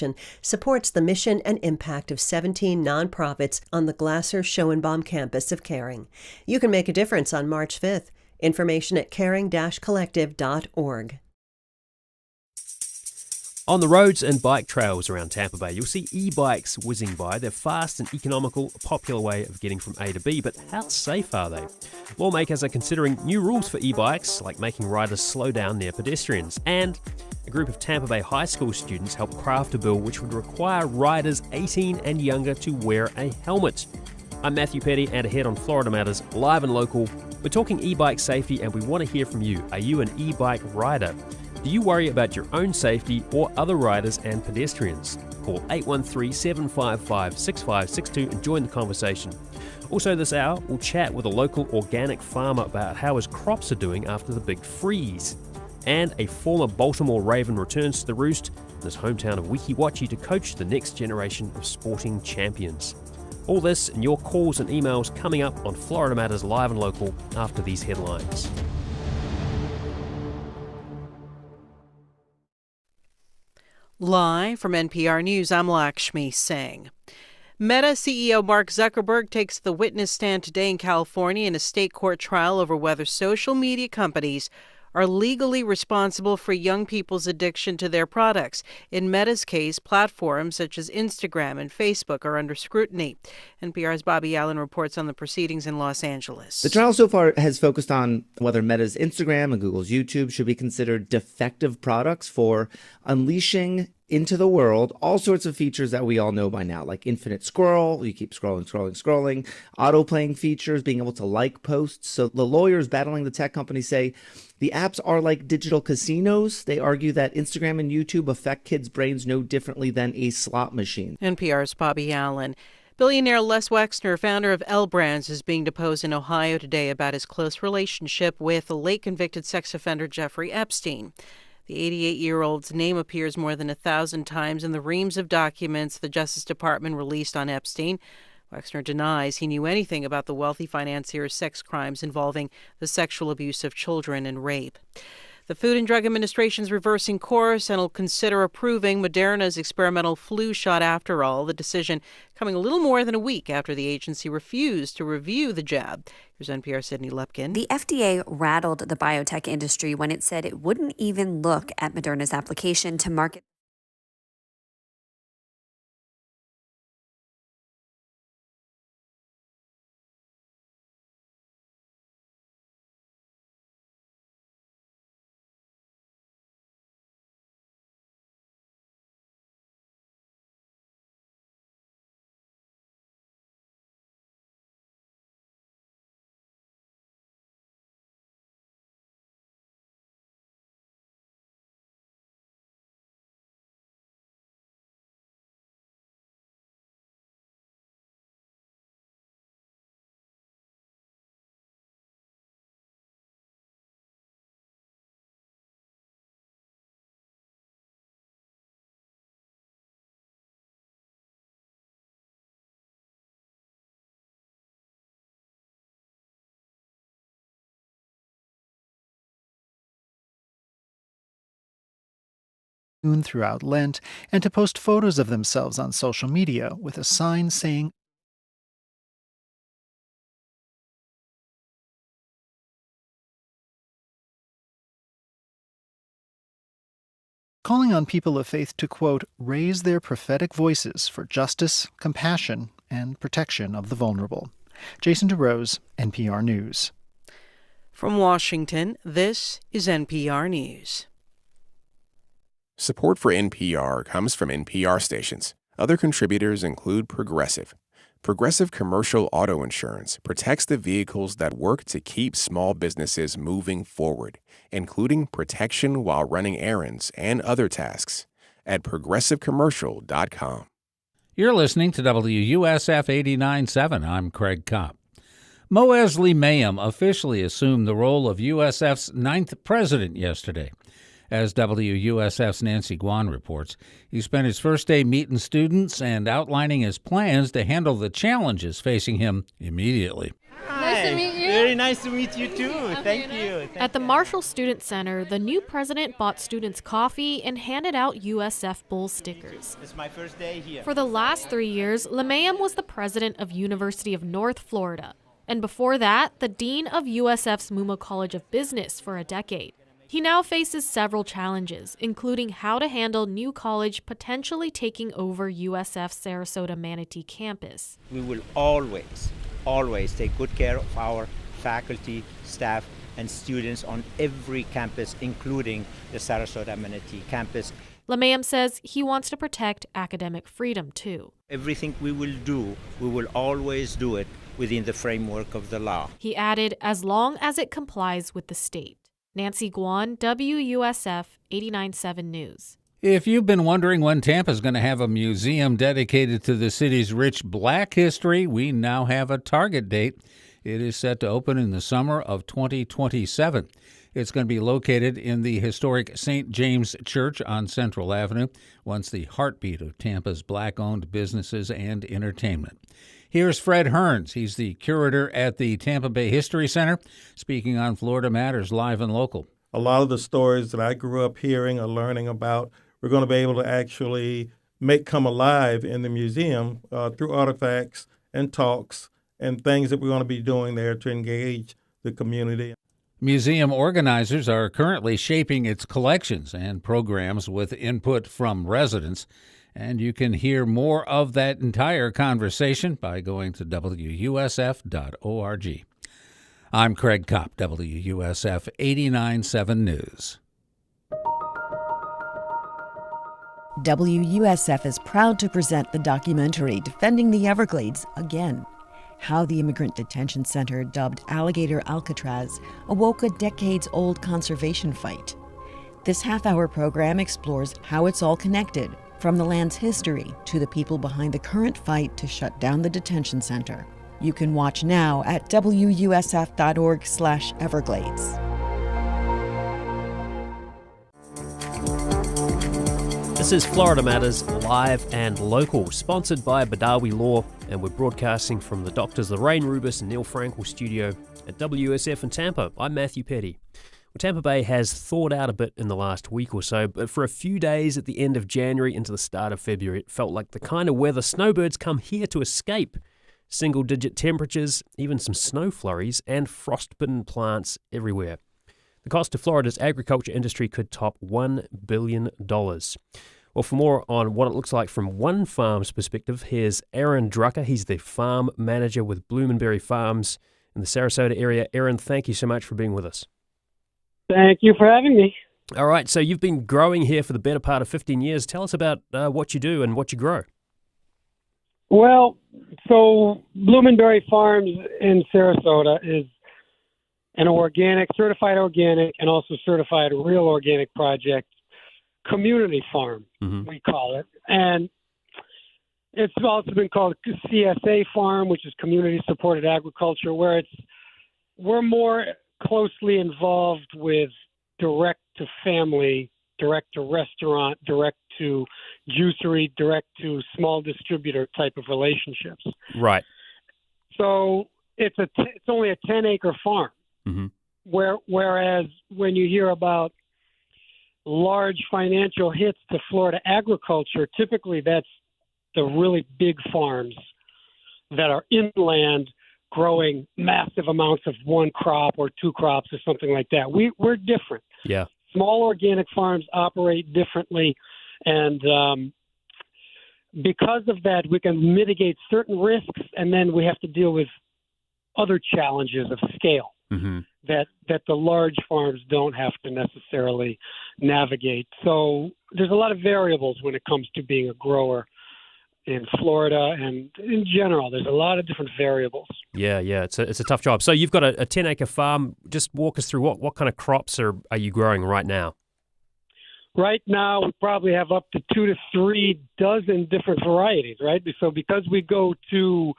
Foundation supports the mission and impact of 17 nonprofits on the Glasser-Schoenbaum campus of Caring. You can make a difference on March 5th. Information at caring-collective.org. On the roads and bike trails around Tampa Bay, you'll see e-bikes whizzing by. They're fast and economical, a popular way of getting from A to B, but how safe are they? Lawmakers are considering new rules for e-bikes, like making riders slow down near pedestrians. And a group of Tampa Bay high school students helped craft a bill which would require riders 18 and younger to wear a helmet. I'm Matthew Petty, and ahead on Florida Matters, live and local, we're talking e-bike safety, and we want to hear from you. Are you an e-bike rider? Do you worry about your own safety or other riders and pedestrians? Call 813-755-6562 and join the conversation. Also this hour, we'll chat with a local organic farmer about how his crops are doing after the big freeze. And a former Baltimore Raven returns to the roost in his hometown of Weeki Wachee to coach the next generation of sporting champions. All this and your calls and emails coming up on Florida Matters Live and Local after these headlines. Live from NPR News, I'm Lakshmi Singh. Meta CEO Mark Zuckerberg takes the witness stand today in California in a state court trial over whether social media companies are legally responsible for young people's addiction to their products. In Meta's case, platforms such as Instagram and Facebook are under scrutiny. NPR's Bobby Allen reports on the proceedings in Los Angeles. The trial so far has focused on whether Meta's Instagram and Google's YouTube should be considered defective products for unleashing into the world all sorts of features that we all know by now, like infinite scroll, you keep scrolling, auto-playing features, being able to like posts. So the lawyers battling the tech companies say the apps are like digital casinos. They argue that Instagram and YouTube affect kids' brains no differently than a slot machine. NPR's Bobby Allen. Billionaire Les Wexner, founder of L Brands, is being deposed in Ohio today about his close relationship with the late convicted sex offender Jeffrey Epstein. The 88-year-old's name appears more than 1,000 times in the reams of documents the Justice Department released on Epstein. Wexner denies he knew anything about the wealthy financier's sex crimes involving the sexual abuse of children and rape. The Food and Drug Administration is reversing course and will consider approving Moderna's experimental flu shot after all, the decision coming a little more than a week after the agency refused to review the jab. Here's NPR's Sydney Lupkin. The FDA rattled the biotech industry when it said it wouldn't even look at Moderna's application to market. Throughout Lent, and to post photos of themselves on social media with a sign saying, calling on people of faith to, quote, raise their prophetic voices for justice, compassion, and protection of the vulnerable. Jason DeRose, NPR News. From Washington, this is NPR News. Support for NPR comes from NPR stations. Other contributors include Progressive. Progressive Commercial Auto Insurance protects the vehicles that work to keep small businesses moving forward, including protection while running errands and other tasks. At progressivecommercial.com. You're listening to WUSF 89.7. I'm Craig Kopp. Moesley Mayhem officially assumed the role of USF's 9th president yesterday. As WUSF's Nancy Guan reports, he spent his first day meeting students and outlining his plans to handle the challenges facing him immediately. Nice to meet you. Very nice to meet you too. Thank you. At the Marshall Student Center, the new president bought students coffee and handed out USF Bull stickers. It's my first day here. For the last 3 years, LeMayem was the president of University of North Florida, and before that, the dean of USF's Muma College of Business for a decade. He now faces several challenges, including how to handle new college potentially taking over USF's Sarasota Manatee campus. We will always take good care of our faculty, staff, and students on every campus, including the Sarasota Manatee campus. LeMayem says he wants to protect academic freedom, too. Everything we will do, we will always do it within the framework of the law. He added, as long as it complies with the state. Nancy Guan, WUSF 89.7 News. If you've been wondering when Tampa's going to have a museum dedicated to the city's rich black history, we now have a target date. It is set to open in the summer of 2027. It's going to be located in the historic St. James Church on Central Avenue, once the heartbeat of Tampa's black-owned businesses and entertainment. Here's Fred Hearns. He's the curator at the Tampa Bay History Center, speaking on Florida Matters Live and Local. A lot of the stories that I grew up hearing or learning about, we're going to be able to actually make come alive in the museum through artifacts and talks and things that we're going to be doing there to engage the community. Museum organizers are currently shaping its collections and programs with input from residents. And you can hear more of that entire conversation by going to WUSF.org. I'm Craig Kopp, WUSF 89.7 News. WUSF is proud to present the documentary Defending the Everglades again. How the Immigrant Detention Center, dubbed Alligator Alcatraz, awoke a decades-old conservation fight. This half-hour program explores how it's all connected, from the land's history to the people behind the current fight to shut down the detention center. You can watch now at WUSF.org/Everglades. This is Florida Matters Live and Local, sponsored by Badawi Law, and we're broadcasting from the Doctors Lorraine Rubis and Neil Frankel studio at WUSF in Tampa. I'm Matthew Petty. Well, Tampa Bay has thawed out a bit in the last week or so, but for a few days at the end of January into the start of February, it felt like the kind of weather snowbirds come here to escape. Single-digit temperatures, even some snow flurries, and frostbitten plants everywhere. The cost to Florida's agriculture industry could top $1 billion. Well, for more on what it looks like from one farm's perspective, here's Aaron Drucker. He's the farm manager with Blumenberry Farms in the Sarasota area. Aaron, thank you so much for being with us. Thank you for having me. All right, so you've been growing here for the better part of 15 years. Tell us about what you do and what you grow. Well, so Blumenberry Farms in Sarasota is an certified organic, and also certified real organic project community farm, we call it. And it's also been called CSA farm, which is community supported agriculture, where we're more closely involved with direct to family, direct to restaurant, direct to juicery, direct to small distributor type of relationships. Right. So it's only a 10-acre farm. Whereas when you hear about large financial hits to Florida agriculture, typically that's the really big farms that are inland, growing massive amounts of one crop or two crops or something like that. We're different. Yeah. Small organic farms operate differently, and because of that, we can mitigate certain risks, and then we have to deal with other challenges of scale that the large farms don't have to necessarily navigate. So there's a lot of variables when it comes to being a grower in Florida, and in general, there's a lot of different variables. Yeah, it's a tough job. So you've got a 10-acre farm. Just walk us through what kind of crops are you growing right now? Right now, we probably have up to 2 to 3 dozen different varieties, right? So because we go to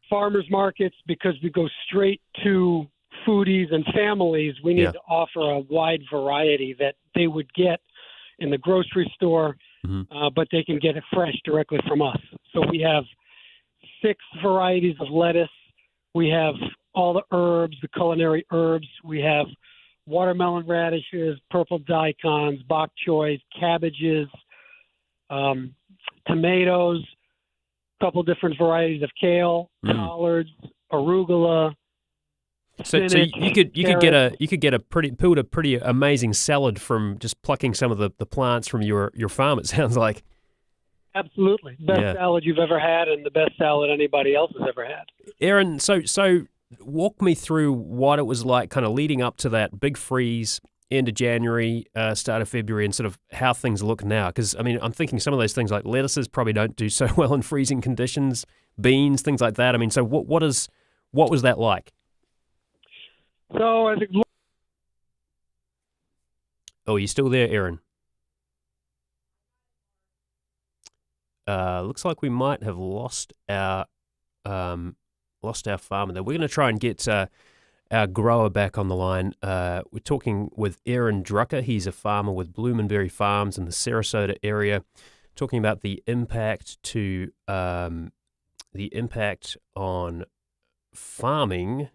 farmers markets, because we go straight to foodies and families, we need to offer a wide variety that they would get in the grocery store, but they can get it fresh directly from us. So we have 6 varieties of lettuce. We have all the herbs, the culinary herbs. We have watermelon radishes, purple daikons, bok choys, cabbages, tomatoes, a couple different varieties of kale, collards, arugula. So spinach, you could carrots. get a pretty amazing salad from just plucking some of the plants from your farm. It sounds like. Absolutely, best salad you've ever had, and the best salad anybody else has ever had. Aaron, so walk me through what it was like, kind of leading up to that big freeze, end of January, start of February, and sort of how things look now. Because I mean, I'm thinking some of those things like lettuces probably don't do so well in freezing conditions, beans, things like that. I mean, so what was that like? So I think. Oh, you still there, Aaron? Looks like we might have lost our farmer there. We're going to try and get our grower back on the line. We're talking with Aaron Drucker. He's a farmer with Blumenberry Farms in the Sarasota area, talking about the impact on farming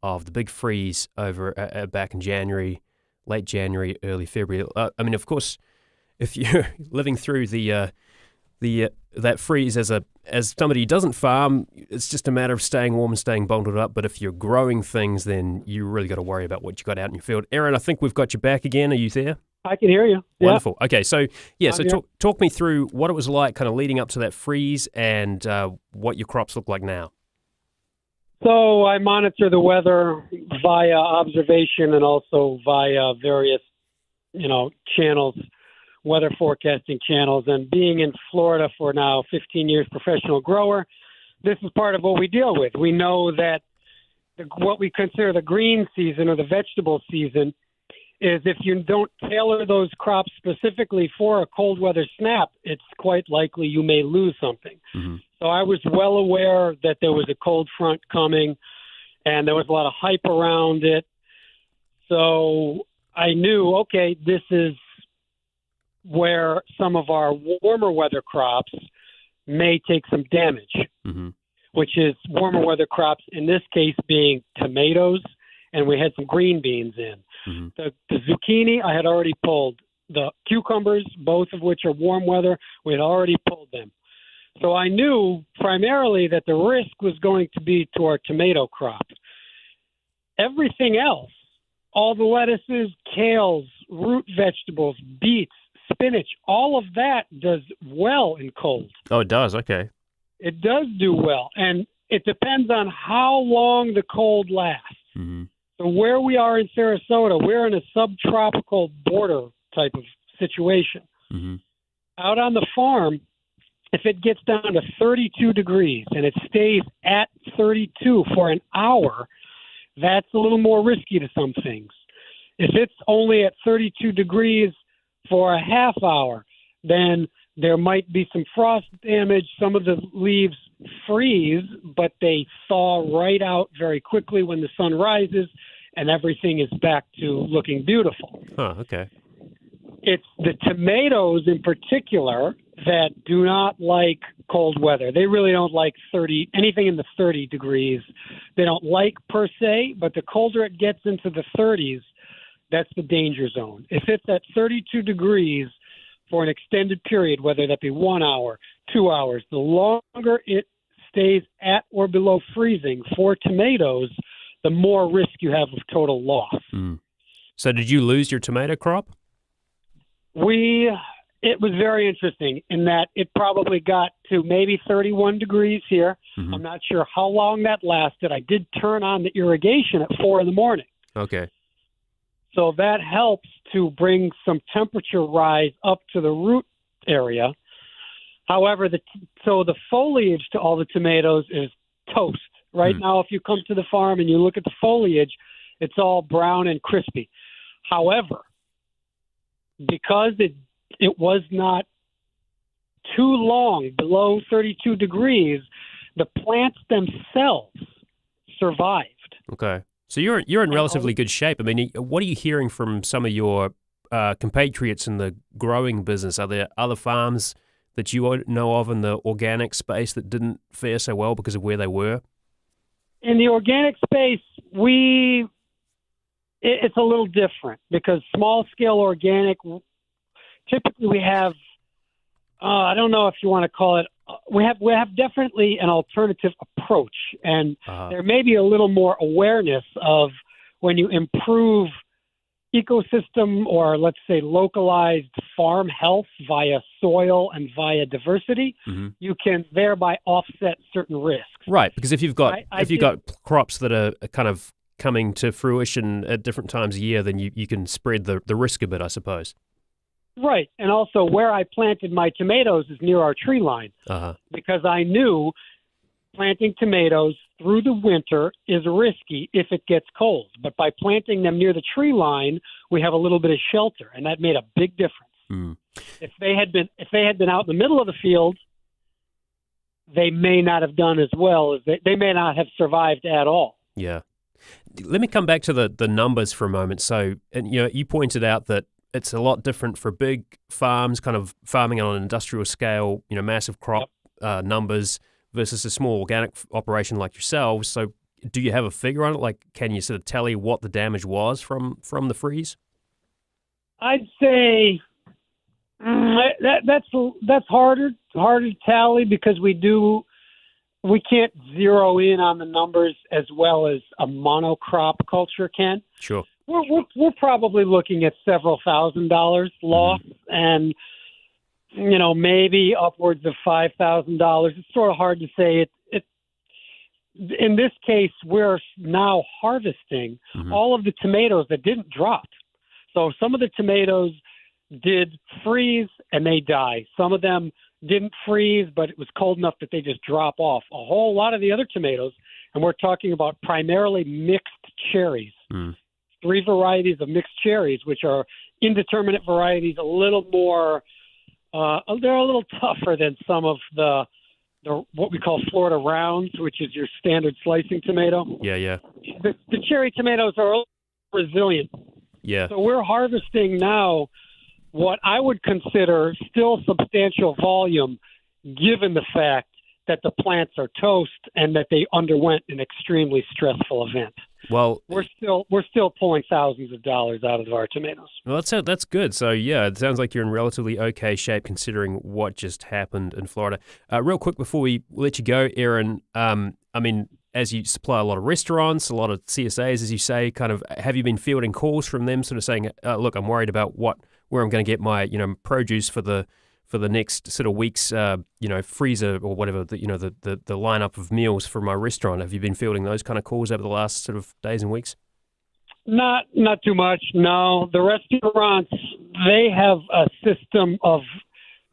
of the big freeze over back in January, late January, early February. I mean, of course, if you're living through that freeze as somebody who doesn't farm, it's just a matter of staying warm and staying bundled up. But if you're growing things, then you really got to worry about what you got out in your field. Aaron, I think we've got you back again. Are you there? I can hear you. Wonderful. Okay, so Yeah. talk me through what it was like, kind of leading up to that freeze, and what your crops look like now. So I monitor the weather via observation and also via various, channels, weather forecasting channels. And being in Florida for now 15 years, professional grower, this is part of what we deal with. We know that what we consider the green season or the vegetable season is if you don't tailor those crops specifically for a cold weather snap, it's quite likely you may lose something. Mm-hmm. So I was well aware that there was a cold front coming, and there was a lot of hype around it. So I knew, okay, this is where some of our warmer weather crops may take some damage, mm-hmm. which is warmer weather crops, in this case being tomatoes, and we had some green beans in. Mm-hmm. The zucchini I had already pulled. The cucumbers, both of which are warm weather, we had already pulled them. So I knew primarily that the risk was going to be to our tomato crop. Everything else, all the lettuces, kales, root vegetables, beets, spinach, all of that does well in cold. Oh, it does? Okay. It does do well, and it depends on how long the cold lasts. Mm-hmm. So where we are in Sarasota, we're in a subtropical border type of situation. Mm-hmm. Out on the farm, if it gets down to 32 degrees and it stays at 32 for an hour, that's a little more risky to some things. If it's only at 32 degrees for a half hour, then there might be some frost damage. Some of the leaves freeze, but they thaw right out very quickly when the sun rises, and everything is back to looking beautiful. Huh, okay. It's the tomatoes in particular that do not like cold weather. They really don't like anything in the 30 degrees. They don't like per se, but the colder it gets into the 30s, that's the danger zone. If it's at 32 degrees for an extended period, whether that be 1 hour, 2 hours, the longer it stays at or below freezing for tomatoes, the more risk you have of total loss. Mm. So did you lose your tomato crop? It was very interesting in that it probably got to maybe 31 degrees here. Mm-hmm. I'm not sure how long that lasted. I did turn on the irrigation at 4 in the morning. Okay. So that helps to bring some temperature rise up to the root area. However, the foliage to all the tomatoes is toast. Right now, if you come to the farm and you look at the foliage, it's all brown and crispy. However, because it was not too long below 32 degrees, the plants themselves survived. Okay. So you're in relatively good shape. I mean, what are you hearing from some of your compatriots in the growing business? Are there other farms that you know of in the organic space that didn't fare so well because of where they were? In the organic space, it's a little different because small-scale organic, typically we have, I don't know if you want to call it, we have definitely an alternative approach, and there may be a little more awareness of when you improve ecosystem or, let's say, localized farm health via soil and via diversity, you can thereby offset certain risks. Right, because if you've got crops that are kind of coming to fruition at different times of year, then you can spread the risk a bit, I suppose. Right, and also where I planted my tomatoes is near our tree line because I knew planting tomatoes through the winter is risky if it gets cold. But by planting them near the tree line, we have a little bit of shelter, and that made a big difference. If they had been out in the middle of the field, they may not have done as well as they may not have survived at all. Yeah. Let me come back to the numbers for a moment. So, and you pointed out that it's a lot different for big farms, kind of farming on an industrial scale, massive crop numbers versus a small organic operation like yourselves. So do you have a figure on it? Like, can you sort of tell you what the damage was from the freeze? I'd say that's harder to tally because we can't zero in on the numbers as well as a monocrop culture can. Sure. We're probably looking at several $1,000s loss and maybe upwards of $5,000. It's sort of hard to say. In this case, we're now harvesting all of the tomatoes that didn't drop. So some of the tomatoes did freeze and they die. Some of them didn't freeze, but it was cold enough that they just drop off. A whole lot of the other tomatoes, and we're talking about primarily mixed cherries. 3 varieties of mixed cherries, which are indeterminate varieties, a little more, they're a little tougher than some of the what we call Florida rounds, which is your standard slicing tomato. Yeah. The cherry tomatoes are a little resilient. Yeah. So we're harvesting now what I would consider still substantial volume, given the fact that the plants are toast and that they underwent an extremely stressful event. Well, we're still pulling thousands of dollars out of our tomatoes. Well, that's good. So yeah, it sounds like you're in relatively okay shape considering what just happened in Florida. Real quick before we let you go, Aaron, as you supply a lot of restaurants, a lot of CSAs, as you say, kind of, have you been fielding calls from them sort of saying, look, I'm worried about where I'm going to get my produce for the next sort of week's freezer or whatever, the lineup of meals for my restaurant? Have you been fielding those kind of calls over the last sort of days and weeks? Not too much, no. The restaurants, they have a system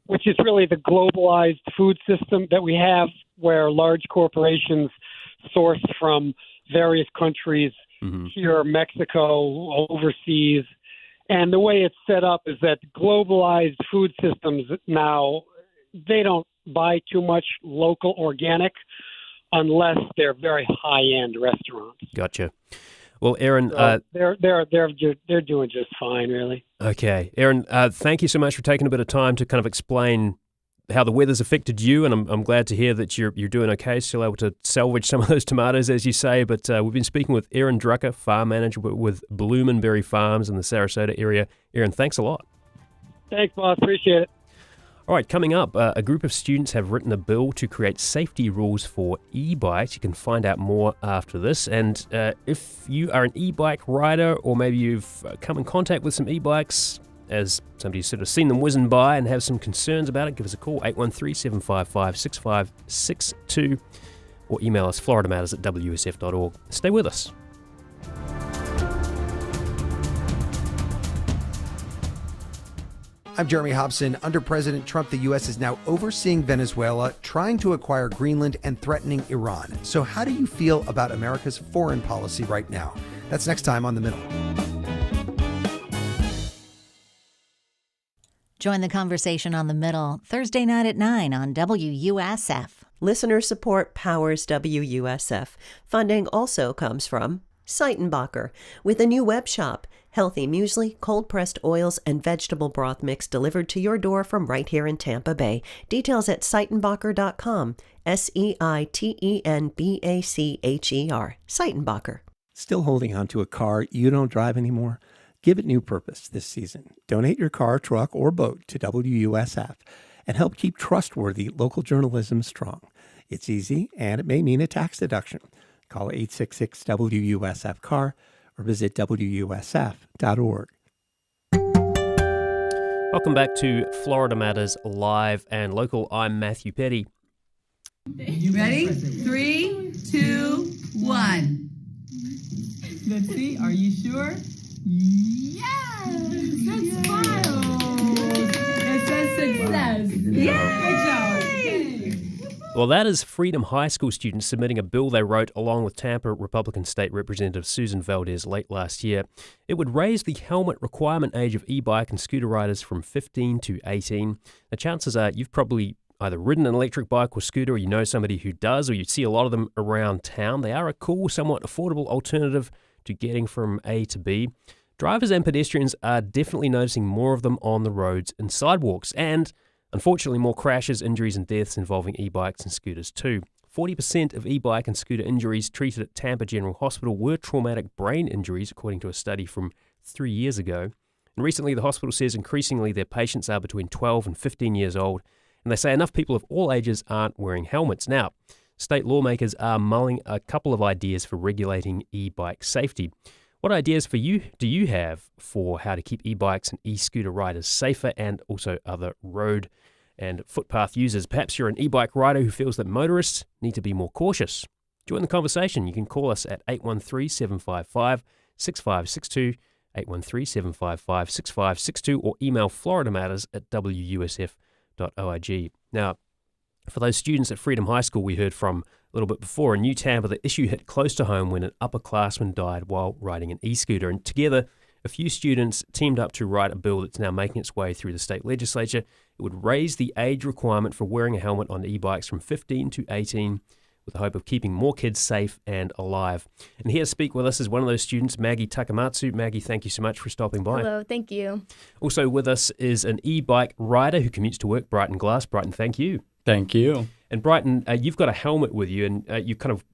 which is really the globalized food system that we have, where large corporations source from various countries, here, Mexico, overseas. And the way it's set up is that globalized food systems now, they don't buy too much local organic unless they're very high-end restaurants. Gotcha. Well, Aaron, they're doing just fine, really. Okay, Aaron, thank you so much for taking a bit of time to kind of explain how the weather's affected you, and I'm glad to hear that you're doing okay, still able to salvage some of those tomatoes, as you say. But we've been speaking with Aaron Drucker, farm manager with Blumenberry Farms in the Sarasota area. Aaron, thanks a lot. Thanks, boss. Appreciate it. All right, coming up, a group of students have written a bill to create safety rules for e-bikes. You can find out more after this. And if you are an e-bike rider, or maybe you've come in contact with some e-bikes, as somebody's sort of seen them whizzing by and have some concerns about it, give us a call, 813-755-6562, or email us FloridaMatters@WUSF.org. Stay with us. I'm Jeremy Hobson. Under President Trump, the U.S. is now overseeing Venezuela, trying to acquire Greenland, and threatening Iran. So how do you feel about America's foreign policy right now? That's next time on The Middle. Join the conversation on The Middle, Thursday night at 9 on WUSF. Listener support powers WUSF. Funding also comes from Seitenbacher with a new web shop. Healthy muesli, cold-pressed oils, and vegetable broth mix delivered to your door from right here in Tampa Bay. Details at Seitenbacher.com. Seitenbacher. Seitenbacher. Still holding on to a car you don't drive anymore? Give it new purpose this season. Donate your car, truck, or boat to WUSF and help keep trustworthy local journalism strong. It's easy, and it may mean a tax deduction. Call 866-WUSF-CAR or visit WUSF.org. Welcome back to Florida Matters Live and Local. I'm Matthew Petty. You ready? 3, 2, 1. Let's see. Are you sure? Yes! That's smile. It says success. Yeah! Good job. Well, that is Freedom High School students submitting a bill they wrote along with Tampa Republican State Representative Susan Valdez late last year. It would raise the helmet requirement age of e-bike and scooter riders from 15 to 18. The chances are you've probably either ridden an electric bike or scooter, or you know somebody who does, or you see a lot of them around town. They are a cool, somewhat affordable alternative to getting from A to B. Drivers and pedestrians are definitely noticing more of them on the roads and sidewalks, and unfortunately more crashes, injuries and deaths involving e-bikes and scooters too. 40% of e-bike and scooter injuries treated at Tampa General Hospital were traumatic brain injuries, according to a study from 3 years ago. And recently the hospital says increasingly their patients are between 12 and 15 years old, and they say enough people of all ages aren't wearing helmets. Now, state lawmakers are mulling a couple of ideas for regulating e-bike safety. What ideas do you have for how to keep e-bikes and e-scooter riders safer and also other road and footpath users? Perhaps you're an e-bike rider who feels that motorists need to be more cautious. Join the conversation. You can call us at 813-755-6562, 813-755-6562, or email FloridaMatters@WUSF.org. Now, for those students at Freedom High School we heard from a little bit before, in New Tampa, the issue hit close to home when an upperclassman died while riding an e-scooter. And together, a few students teamed up to write a bill that's now making its way through the state legislature. It would raise the age requirement for wearing a helmet on e-bikes from 15 to 18, with the hope of keeping more kids safe and alive. And here to speak with us is one of those students, Maggie Takamatsu. Maggie, thank you so much for stopping by. Hello, thank you. Also with us is an e-bike rider who commutes to work, Brighton Glass. Brighton, thank you. Thank you. And Brighton, you've got a helmet with you, and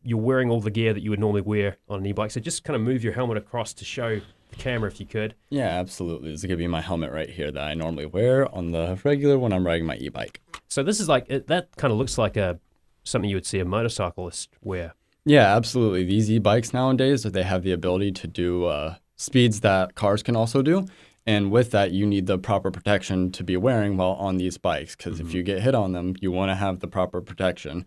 you're wearing all the gear that you would normally wear on an e-bike. So just kind of move your helmet across to show the camera if you could. Yeah, absolutely. This is going to be my helmet right here that I normally wear on the regular when I'm riding my e-bike. So this is like, that kind of looks like something you would see a motorcyclist wear. Yeah, absolutely. These e-bikes nowadays, they have the ability to do speeds that cars can also do. And with that, you need the proper protection to be wearing while on these bikes, because if you get hit on them, you want to have the proper protection.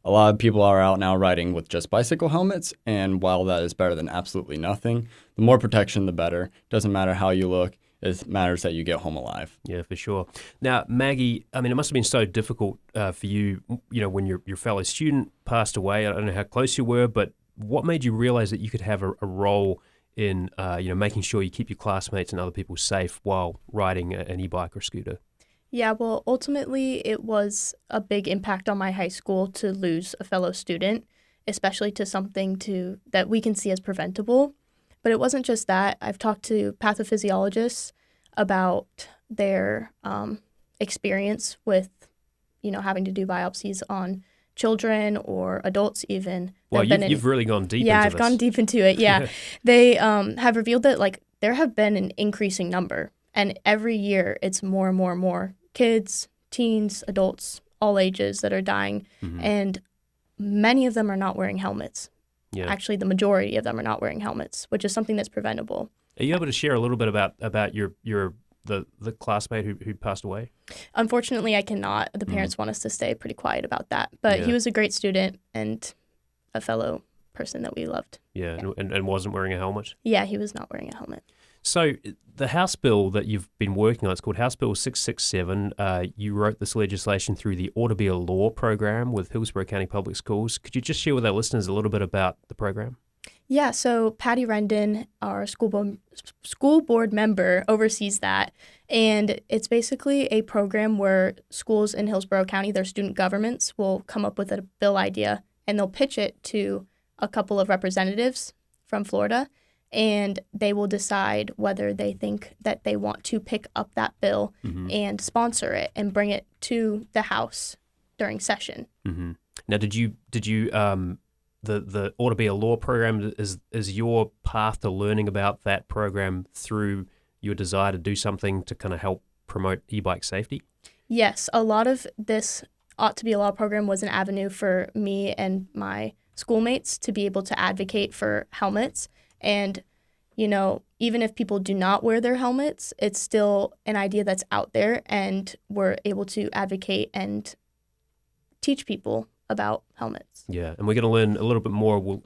A lot of people are out now riding with just bicycle helmets, and while that is better than absolutely nothing, the more protection, the better. Doesn't matter how you look. It matters that you get home alive. Yeah, for sure. Now, Maggie, I mean, it must have been so difficult for you, when your fellow student passed away. I don't know how close you were, but what made you realize that you could have a role in making sure you keep your classmates and other people safe while riding an e-bike or scooter? Yeah, well, ultimately, it was a big impact on my high school to lose a fellow student, especially to something that we can see as preventable. But it wasn't just that. I've talked to pathophysiologists about their experience with, having to do biopsies on children or adults even. Well, you've really gone deep into this. Yeah, I've gone deep into it, yeah. They have revealed that, there have been an increasing number. And every year, it's more and more and more kids, teens, adults, all ages that are dying. Mm-hmm. And many of them are not wearing helmets. Yeah. Actually, the majority of them are not wearing helmets, which is something that's preventable. Are you able to share a little bit about the classmate who passed away? Unfortunately, I cannot. The parents want us to stay pretty quiet about that. But he was a great student and a fellow person that we loved. Yeah. And wasn't wearing a helmet? Yeah, he was not wearing a helmet. So the House bill that you've been working on, it's called House Bill 667. You wrote this legislation through the Ought to Be a Law program with Hillsborough County Public Schools. Could you just share with our listeners a little bit about the program? Yeah, so Patty Rendon, our school board member, oversees that. And it's basically a program where schools in Hillsborough County, their student governments, will come up with a bill idea and they'll pitch it to a couple of representatives from Florida. and they will decide whether they think that they want to pick up that bill and sponsor it and bring it to the House during session. Now, did you the Ought to Be a Law program is your path to learning about that program through your desire to do something to kind of help promote e-bike safety? Yes, a lot of this Ought to Be a Law program was an avenue for me and my schoolmates to be able to advocate for helmets. And, you know, even if people do not wear their helmets, it's still an idea that's out there, and we're able to advocate and teach people about helmets. Yeah, and we're going to learn a little bit more. We'll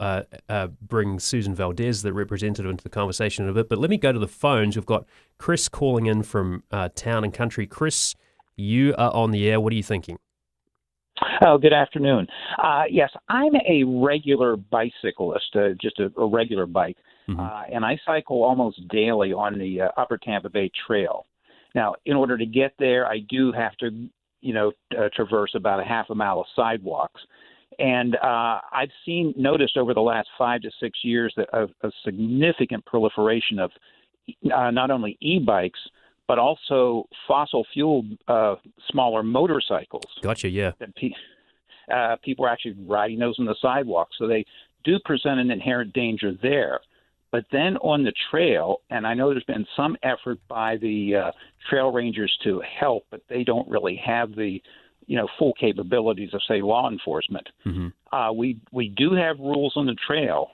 bring Susan Valdez, the representative, into the conversation in a bit. But let me go to the phones. We've got Chris calling in from Town and Country. Chris, you are on the air. What are you thinking? Oh, good afternoon. Yes, I'm a regular bicyclist, just a regular bike, and I cycle almost daily on the Upper Tampa Bay Trail. Now, in order to get there, I do have to, traverse about a half a mile of sidewalks. And I've noticed over the last 5 to 6 years that a significant proliferation of not only e-bikes, but also fossil-fueled smaller motorcycles. Gotcha, yeah. People are actually riding those on the sidewalk, so they do present an inherent danger there. But then on the trail, and I know there's been some effort by the trail rangers to help, but they don't really have the full capabilities of, say, law enforcement. We do have rules on the trail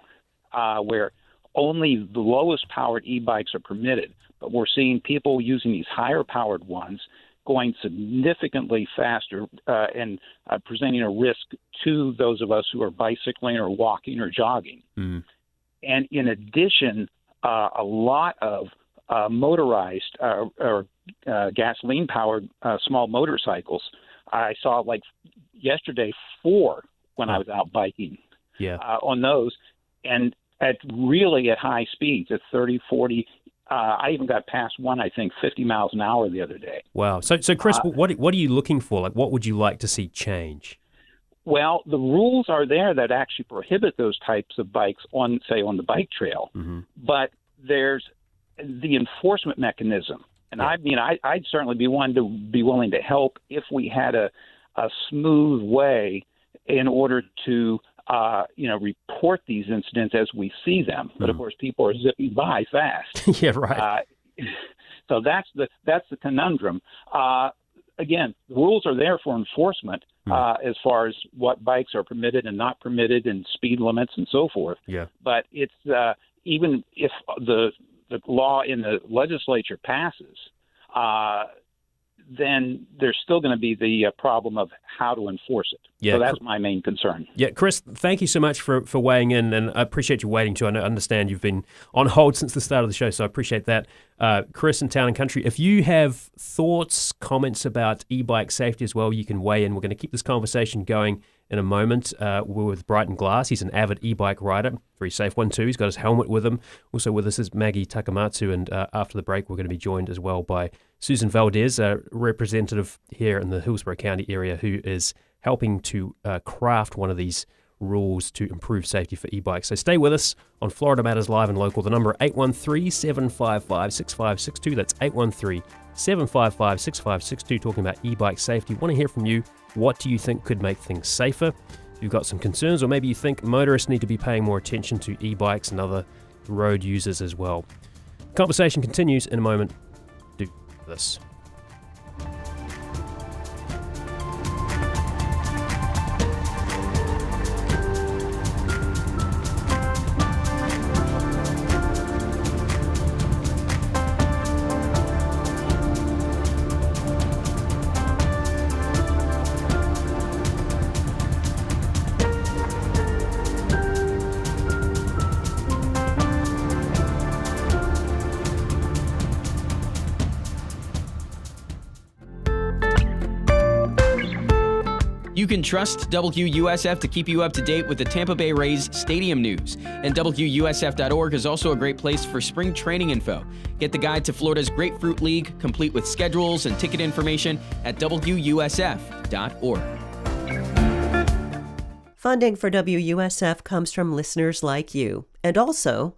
where only the lowest powered e-bikes are permitted, but we're seeing people using these higher powered ones going significantly faster and presenting a risk to those of us who are bicycling or walking or jogging. And in addition, a lot of motorized or gasoline-powered small motorcycles. I saw, like, yesterday 4 when I was out biking on those, and at high speeds, at 30, 40. I even got past one, I think, 50 miles an hour the other day. Wow. So Chris, what are you looking for? Like, what would you like to see change? Well, the rules are there that actually prohibit those types of bikes on the bike trail, but there's the enforcement mechanism. And I'd certainly be willing to help if we had a smooth way in order to report these incidents as we see them. But of course, people are zipping by fast. Yeah, right. So that's the conundrum. Again, the rules are there for enforcement as far as what bikes are permitted and not permitted, and speed limits and so forth. Yeah. But it's even if the law in the legislature passes, then there's still going to be the problem of how to enforce it. Yeah, so that's my main concern. Yeah, Chris, thank you so much for weighing in, and I appreciate you waiting too. I understand you've been on hold since the start of the show, so I appreciate that. Chris in Town and Country, if you have thoughts, comments about e-bike safety as well, you can weigh in. We're going to keep this conversation going in a moment. We're with Brighton Glass. He's an avid e-bike rider, very safe one too. He's got his helmet with him. Also with us is Maggie Takamatsu, and after the break, we're going to be joined as well by Susan Valdez, a representative here in the Hillsborough County area who is helping to craft one of these rules to improve safety for e-bikes. So stay with us on Florida Matters Live and Local. The number 813-755-6562. That's 813-755-6562, talking about e-bike safety. Want to hear from you. What do you think could make things safer? If you've got some concerns, or maybe you think motorists need to be paying more attention to e-bikes and other road users as well. Conversation continues in a moment. Do this. You can trust WUSF to keep you up to date with the Tampa Bay Rays stadium news. And WUSF.org is also a great place for spring training info. Get the guide to Florida's Grapefruit League, complete with schedules and ticket information at WUSF.org. Funding for WUSF comes from listeners like you, and also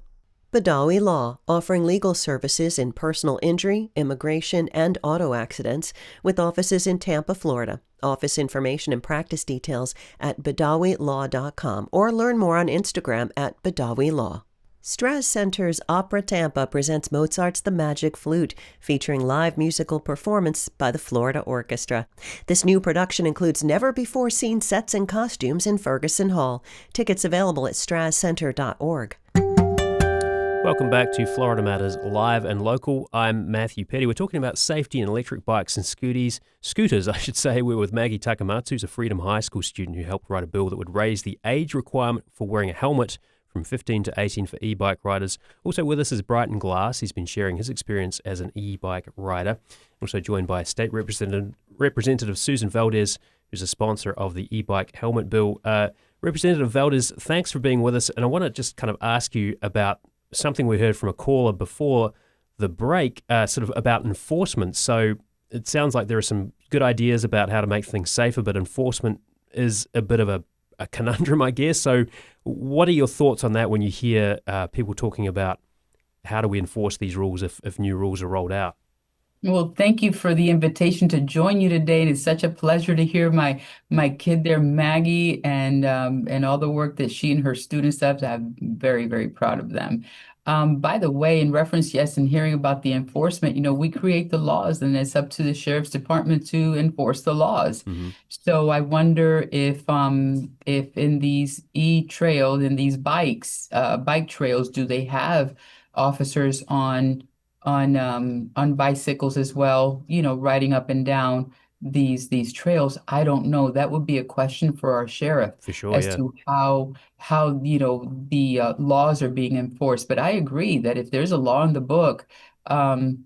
Badawi Law, offering legal services in personal injury, immigration, and auto accidents, with offices in Tampa, Florida. Office information and practice details at badawilaw.com or learn more on Instagram at Badawi Law. Straz Center's Opera Tampa presents Mozart's The Magic Flute, featuring live musical performance by the Florida Orchestra. This new production includes never-before-seen sets and costumes in Ferguson Hall. Tickets available at strazcenter.org. Welcome back to Florida Matters Live and Local. I'm Matthew Petty. We're talking about safety in electric bikes and scooters, I should say. We're with Maggie Takamatsu, who's a Freedom High School student who helped write a bill that would raise the age requirement for wearing a helmet from 15 to 18 for e-bike riders. Also with us is Brighton Glass. He's been sharing his experience as an e-bike rider. Also joined by State Representative Susan Valdez, who's a sponsor of the e-bike helmet bill. Representative Valdez, thanks for being with us. And I want to just kind of ask you about something we heard from a caller before the break, sort of about enforcement. So it sounds like there are some good ideas about how to make things safer, but enforcement is a bit of a conundrum, I guess. So what are your thoughts on that when you hear people talking about how do we enforce these rules if new rules are rolled out? Well, thank you for the invitation to join you today. And it's such a pleasure to hear my kid there, Maggie, and all the work that she and her students have. I'm very, very proud of them. By the way, in reference, yes, and hearing about the enforcement, we create the laws, and it's up to the sheriff's department to enforce the laws. Mm-hmm. So I wonder if in these e-trails, in these bike trails, do they have officers on bicycles as well, riding up and down these trails? I don't know. That would be a question for our sheriff for sure, as to how the laws are being enforced. But I agree that if there's a law in the book that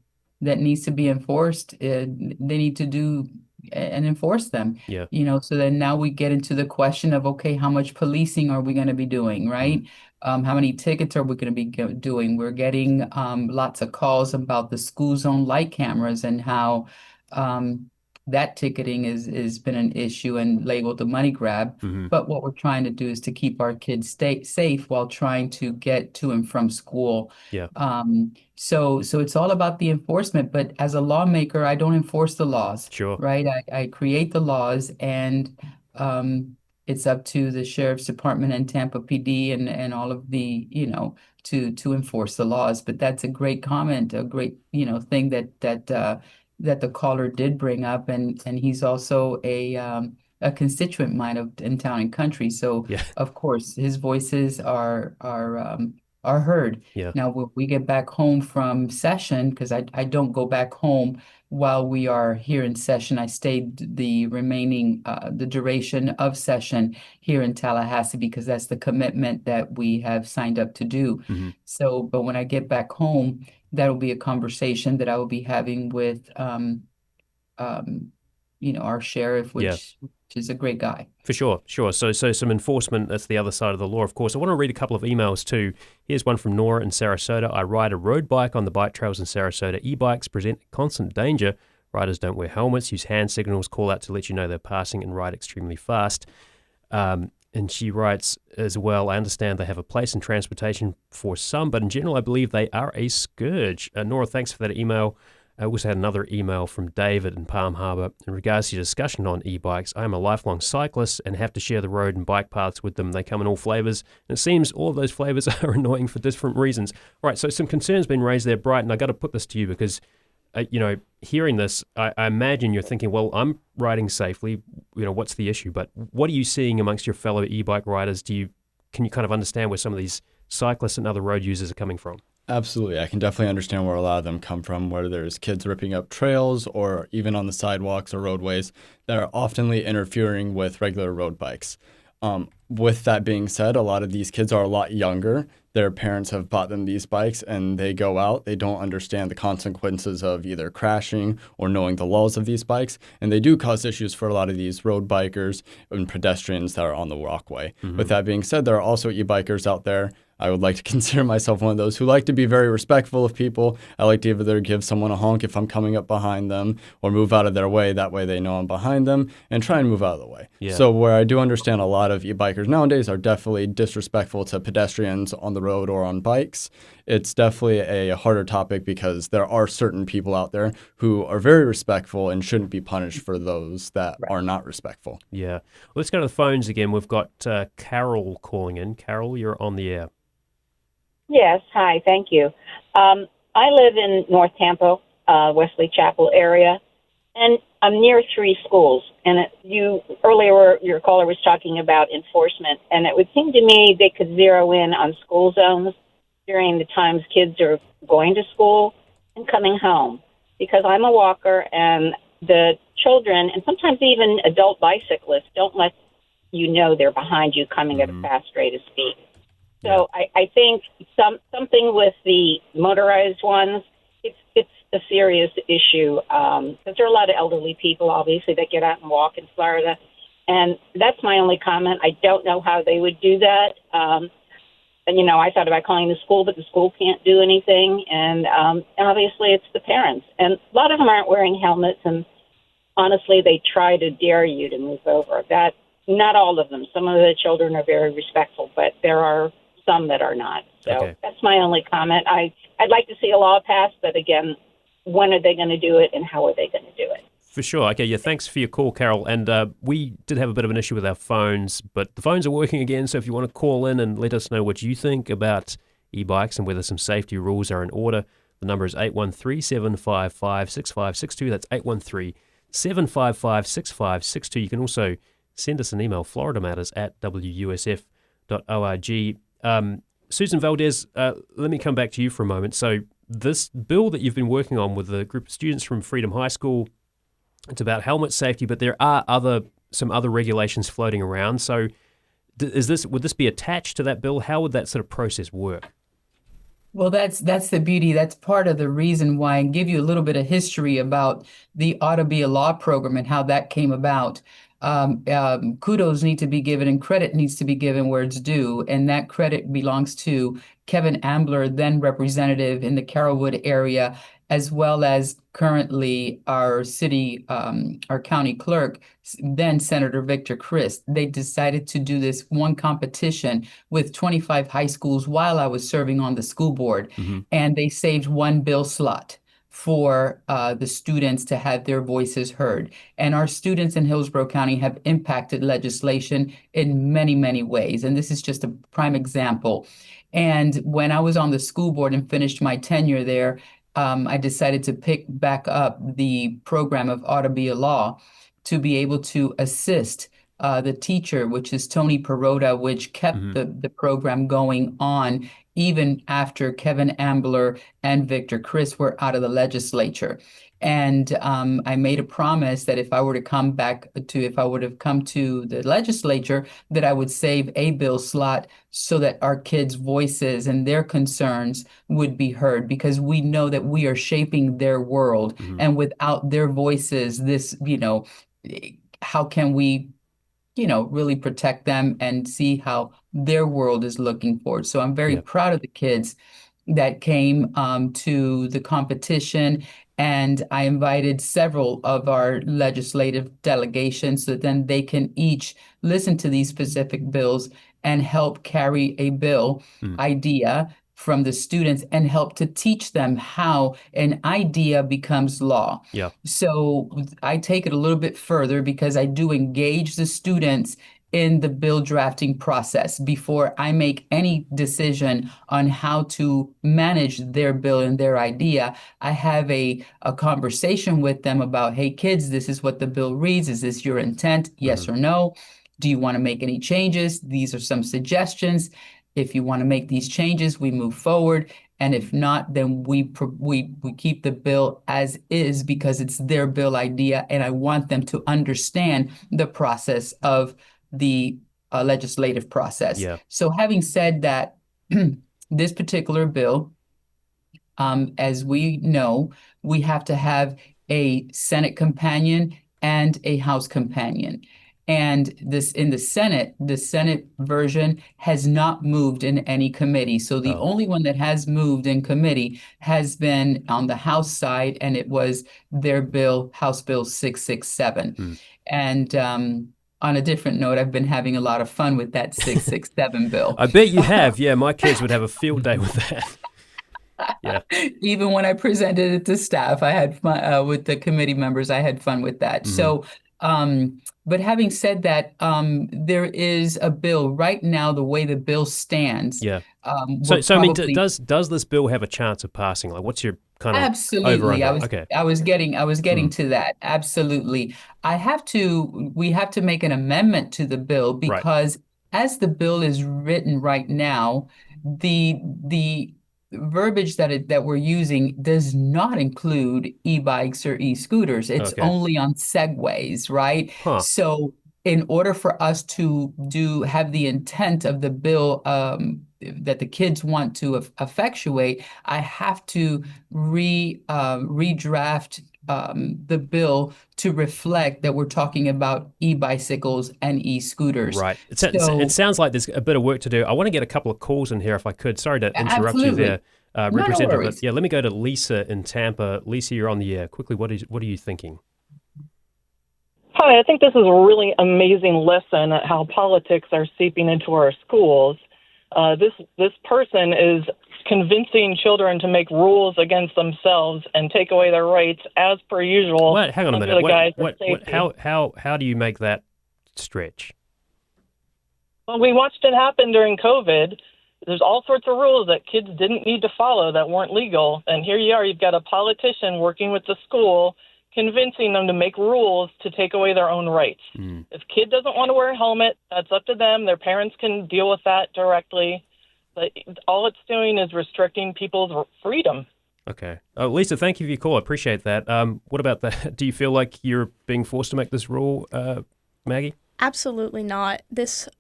needs to be enforced, they need to do and enforce them. Yeah. So then now we get into the question of, okay, how much policing are we going to be doing, right? Mm-hmm. How many tickets are we going to be doing? We're getting lots of calls about the school zone light cameras and how that ticketing has been an issue and labeled a money grab. Mm-hmm. But what we're trying to do is to keep our kids safe while trying to get to and from school. Yeah. So it's all about the enforcement. But as a lawmaker, I don't enforce the laws. Sure. Right. I create the laws, and it's up to the sheriff's department and Tampa PD and all of the, to enforce the laws. But that's a great comment, a great, thing that the caller did bring up, and he's also a constituent mine in Town and Country. So yeah. Of course his voices are heard. Yeah. Now when we get back home from session, because I don't go back home while we are here in session, I stayed the remaining the duration of session here in Tallahassee because that's the commitment that we have signed up to do. Mm-hmm. So, but when I get back home, that'll be a conversation that I will be having with, our sheriff, which is a great guy. For sure. So some enforcement, that's the other side of the law, of course. I want to read a couple of emails too. Here's one from Nora in Sarasota. I ride a road bike on the bike trails in Sarasota. E-bikes present constant danger. Riders don't wear helmets, use hand signals, call out to let you know they're passing, and ride extremely fast. And she writes as well, I understand they have a place in transportation for some, but in general, I believe they are a scourge. Nora, thanks for that email. I also had another email from David in Palm Harbor. In regards to your discussion on e-bikes, I am a lifelong cyclist and have to share the road and bike paths with them. They come in all flavors, and it seems all of those flavors are annoying for different reasons. All right, so some concerns been raised there, Brighton. I got to put this to you because hearing this, I imagine you're thinking, well, I'm riding safely. What's the issue? But what are you seeing amongst your fellow e-bike riders? Can you kind of understand where some of these cyclists and other road users are coming from? Absolutely. I can definitely understand where a lot of them come from, where there's kids ripping up trails or even on the sidewalks or roadways that are oftenly interfering with regular road bikes. With that being said, a lot of these kids are a lot younger. Their parents have bought them these bikes and they go out. They don't understand the consequences of either crashing or knowing the laws of these bikes. And they do cause issues for a lot of these road bikers and pedestrians that are on the walkway. Mm-hmm. With that being said, there are also e-bikers out there I would like to consider myself one of those who like to be very respectful of people. I like to either give someone a honk if I'm coming up behind them or move out of their way. That way they know I'm behind them and try and move out of the way. Yeah. So where I do understand a lot of e-bikers nowadays are definitely disrespectful to pedestrians on the road or on bikes, it's definitely a harder topic because there are certain people out there who are very respectful and shouldn't be punished for those that are not respectful. Yeah. Let's go to the phones again. We've got Carol calling in. Carol, you're on the air. Yes, hi, thank you. I live in North Tampa, Wesley Chapel area, and I'm near 3 schools. And earlier your caller was talking about enforcement, and it would seem to me they could zero in on school zones during the times kids are going to school and coming home, because I'm a walker, and the children, and sometimes even adult bicyclists, don't let you know they're behind you coming at a fast rate of speed. So I think something with the motorized ones, it's a serious issue, because there are a lot of elderly people, obviously, that get out and walk in Florida, and that's my only comment. I don't know how they would do that. And, I thought about calling the school, but the school can't do anything, and obviously it's the parents. And a lot of them aren't wearing helmets, and honestly, they try to dare you to move over. Not all of them. Some of the children are very respectful, but there are some that are not. So That's my only comment. I'd like to see a law passed, but again, when are they going to do it and how are they going to do it? For sure. Okay, yeah, thanks for your call, Carol. And we did have a bit of an issue with our phones, but the phones are working again, so if you want to call in and let us know what you think about e-bikes and whether some safety rules are in order, the number is 813-755-6562. That's 813-755-6562. You can also send us an email, FloridaMatters@WUSF.org. Susan Valdez, let me come back to you for a moment. So this bill that you've been working on with a group of students from Freedom High School, it's about helmet safety, but there are some other regulations floating around. So would this be attached to that bill? How would that sort of process work? Well, that's the beauty. That's part of the reason why, and give you a little bit of history about the Ought to Be a Law program and how that came about. Kudos need to be given and credit needs to be given where it's due. And that credit belongs to Kevin Ambler, then representative in the Carrollwood area, as well as currently our county clerk, then Senator Victor Crist. They decided to do this one competition with 25 high schools while I was serving on the school board. And they saved one bill slot for the students to have their voices heard. And our students in Hillsborough County have impacted legislation in many, many ways. And this is just a prime example. And when I was on the school board and finished my tenure there, I decided to pick back up the program of Ought to Be a Law to be able to assist the teacher, which is Tony Perota, which kept the program going on even after Kevin Ambler and Victor Crist were out of the legislature. And I made a promise that if I would have come to the legislature, that I would save a bill slot so that our kids' voices and their concerns would be heard, because we know that we are shaping their world. And without their voices, how can we really protect them and see how their world is looking forward. So I'm very proud of the kids that came to the competition. And I invited several of our legislative delegations so then they can each listen to these specific bills and help carry a bill idea from the students and help to teach them how an idea becomes law. So I take it a little bit further because I do engage the students in the bill drafting process before I make any decision on how to manage their bill and their idea. I have a conversation with them about, hey, kids, this is what the bill reads. Is this your intent? Yes or no? Do you want to make any changes? These are some suggestions. If you want to make these changes, we move forward. And if not, then we keep the bill as is because it's their bill idea. And I want them to understand the process of the legislative process. So having said that, this particular bill, as we know, we have to have a Senate companion and a House companion. And this in the Senate version has not moved in any committee. So the only one that has moved in committee has been on the House side, and it was their bill, House Bill 667. And on a different note, I've been having a lot of fun with that 667 bill. I bet you have. Yeah, my kids would have a field day with that. Yeah. Even when I presented it to staff, I had fun with the committee members. I had fun with that. So, but having said that, there is a bill right now. The way the bill stands, Yeah. So I mean, does this bill have a chance of passing? Like, what's your kind of absolutely? over-under? I was getting to that. Absolutely. We have to make an amendment to the bill because as the bill is written right now, the verbiage that we're using does not include e-bikes or e-scooters. It's only on segways, right? So in order for us to have the intent of the bill that the kids want to effectuate, I have to redraft the bill to reflect that we're talking about e-bicycles and e-scooters. Right. It sounds like there's a bit of work to do. I want to get a couple of calls in here if I could. Sorry to interrupt you there, Representative. No but let me go to Lisa in Tampa. Lisa, you're on the air. Quickly, what are you thinking? Hi, I think this is a really amazing lesson at how politics are seeping into our schools. This person is convincing children to make rules against themselves and take away their rights as per usual. Wait, hang on a minute. How do you make that stretch? Well, we watched it happen during COVID. There's all sorts of rules that kids didn't need to follow that weren't legal. And here you are, you've got a politician working with the school, convincing them to make rules to take away their own rights. If kid doesn't want to wear a helmet, that's up to them. Their parents can deal with that directly. But all it's doing is restricting people's freedom. Okay. Lisa, thank you for your call. I appreciate that. What about that? Do you feel like you're being forced to make this rule, Maggie? Absolutely not. This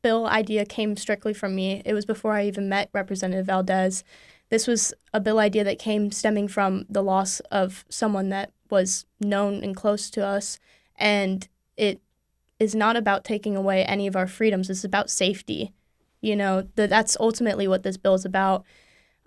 bill idea came strictly from me. It was before I even met Representative Valdez. This was a bill idea that came stemming from the loss of someone that was known and close to us. And it is not about taking away any of our freedoms. It's about safety. You know, that's ultimately what this bill is about.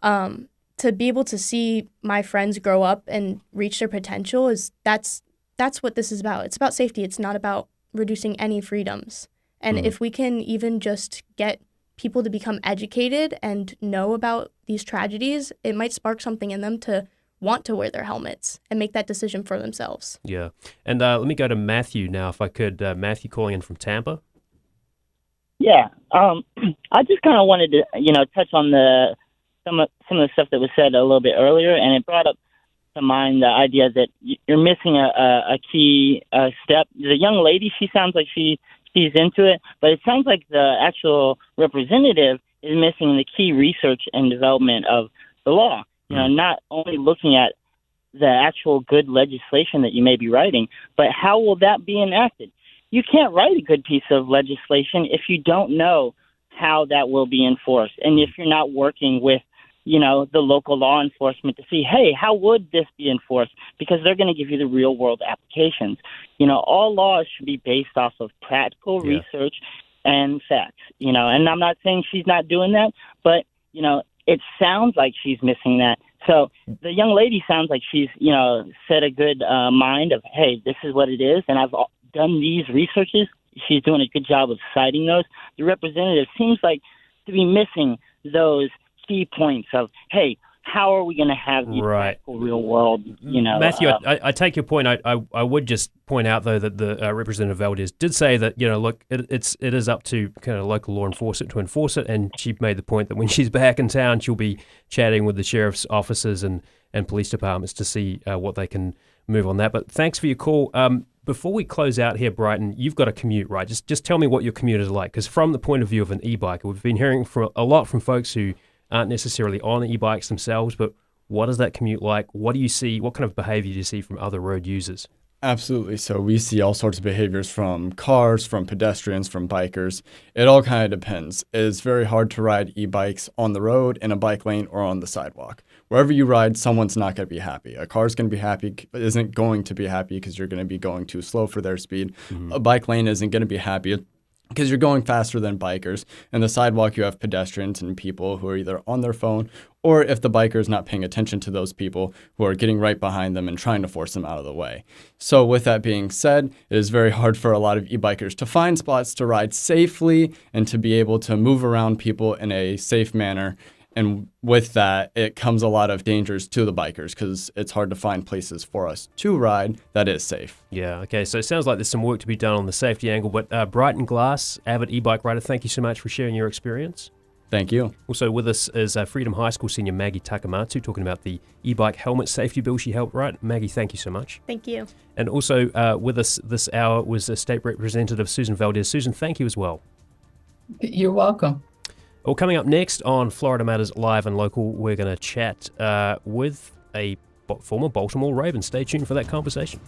To be able to see my friends grow up and reach their potential that's what this is about. It's about safety. It's not about reducing any freedoms. And if we can even just get people to become educated and know about these tragedies, it might spark something in them to want to wear their helmets and make that decision for themselves. Yeah. And let me go to Matthew now, if I could. Matthew calling in from Tampa. Yeah, I just kind of wanted to, touch on some of the stuff that was said a little bit earlier, and it brought up to mind the idea that you're missing a key step. The young lady, she sounds like she's into it, but it sounds like the actual representative is missing the key research and development of the law. Not only looking at the actual good legislation that you may be writing, but how will that be enacted? You can't write a good piece of legislation if you don't know how that will be enforced. And if you're not working with, the local law enforcement to see, hey, how would this be enforced? Because they're going to give you the real world applications. All laws should be based off of practical research and facts, and I'm not saying she's not doing that, but, it sounds like she's missing that. So the young lady sounds like she's, set a good mind of, hey, this is what it is. And I've done these researches. She's doing a good job of citing those. The representative seems like to be missing those key points of, hey, how are we going to have these practical real world, Matthew, I take your point. I would just point out, though, that the Representative Valdez did say that, look, it is up to kind of local law enforcement to enforce it. And she made the point that when she's back in town, she'll be chatting with the sheriff's officers and police departments to see what they can move on that. But thanks for your call. Before we close out here, Brighton, you've got a commute, right? Just tell me what your commute is like. Because from the point of view of an e-biker, we've been hearing a lot from folks who aren't necessarily on e-bikes themselves, but what is that commute like? What do you see? What kind of behavior do you see from other road users? Absolutely. So we see all sorts of behaviors from cars, from pedestrians, from bikers. It all kind of depends. It's very hard to ride e-bikes on the road, in a bike lane, or on the sidewalk. wherever you ride, someone's not going to be happy. A car's going to be happy, isn't going to be happy because you're going to be going too slow for their speed. A bike lane isn't going to be happy because you're going faster than bikers. And the sidewalk, you have pedestrians and people who are either on their phone, or if the biker is not paying attention to those people who are getting right behind them and trying to force them out of the way. So with that being said, it is very hard for a lot of e-bikers to find spots to ride safely and to be able to move around people in a safe manner. And with that, it comes a lot of dangers to the bikers because it's hard to find places for us to ride that is safe. Yeah, okay, so it sounds like there's some work to be done on the safety angle, but Brighton Glass, avid e-bike rider, thank you so much for sharing your experience. Thank you. Also with us is Freedom High School senior Maggie Takamatsu talking about the e-bike helmet safety bill she helped write. Maggie, thank you so much. Thank you. And also with us this hour was State Representative Susan Valdez. Susan, thank you as well. You're welcome. Well, coming up next on Florida Matters Live and Local, we're going to chat with a former Baltimore Raven. Stay tuned for that conversation.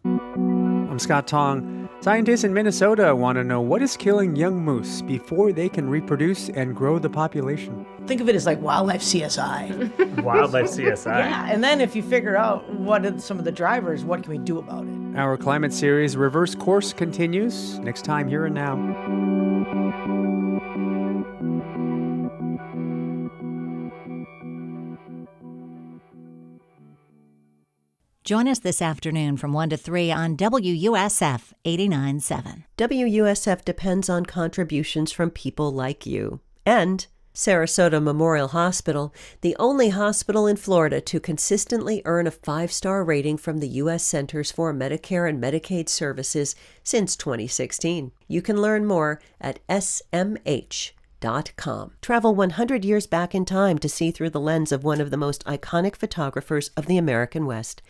I'm Scott Tong. Scientists in Minnesota want to know what is killing young moose before they can reproduce and grow the population. Think of it as like wildlife CSI. Wildlife CSI. Yeah, and then if you figure out what are some of the drivers, what can we do about it? Our climate series Reverse Course continues next time here and now. Join us this afternoon from 1 to 3 on WUSF 89.7. WUSF depends on contributions from people like you. And Sarasota Memorial Hospital, the only hospital in Florida to consistently earn a 5-star rating from the U.S. Centers for Medicare and Medicaid Services since 2016. You can learn more at smh.com. Travel 100 years back in time to see through the lens of one of the most iconic photographers of the American West.